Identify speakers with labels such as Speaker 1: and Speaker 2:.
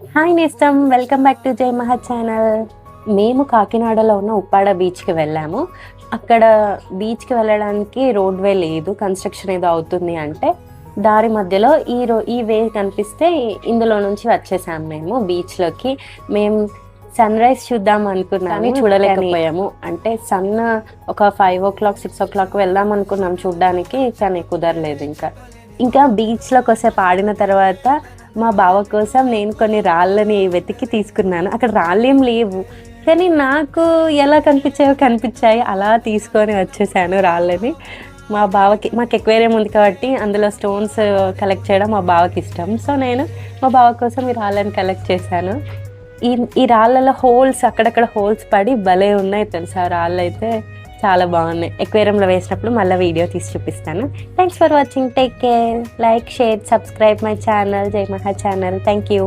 Speaker 1: Hi నేస్తం, welcome back to జై మహా ఛానల్. మేము కాకినాడలో ఉన్న ఉప్పాడ బీచ్‌కి వెళ్ళాము. అక్కడ బీచ్‌కి వెళ్ళడానికి రోడ్‌వే లేదు. కన్‌స్ట్రక్షన్ ఏదో అవుతుంది అంటే, దారి మధ్యలో ఈ వే కనిపిస్తే ఇందులో నుంచి వచ్చేసాము మేము బీచ్‌లోకి. మేము సన్‌రైజ్ చూద్దాం అనుకున్నాము. కానీ చూడలేకపోయాము. అంటే ఒక 5:00, 6:00 వెళ్దాం అనుకున్నాం చూడ్డానికి. కానీ కుదరలేదు ఇంకా. ఇంకా బీచ్‌లో కొద్దిసేపు ఆడిన తర్వాత మా బావ కోసం నేను కొన్ని రాళ్ళని వెతికి తీసుకున్నాను. అక్కడ రాళ్ళేం లేవు. కానీ నాకు ఎలా కనిపించాయి. అలా తీసుకొని వచ్చేసాను రాళ్ళని. మాకు ఎక్వేరియం ఉంది కాబట్టి అందులో స్టోన్స్ కలెక్ట్ చేయడం మా బావకి ఇష్టం. సో, నేను మా బావ కోసం ఈ రాళ్ళని కలెక్ట్ చేశాను. ఈ ఈ రాళ్ళలో అక్కడక్కడ హోల్స్ పడి భలే ఉన్నాయి తెలుసా! రాళ్ళైతే చాలా బాగున్నాయి. ఎక్వేరియంలో వేసినప్పుడు మళ్ళీ వీడియో తీసి చూపిస్తాను. Thanks for watching. Take care. Like, share, subscribe my channel జై మహా ఛానల్. Thank you.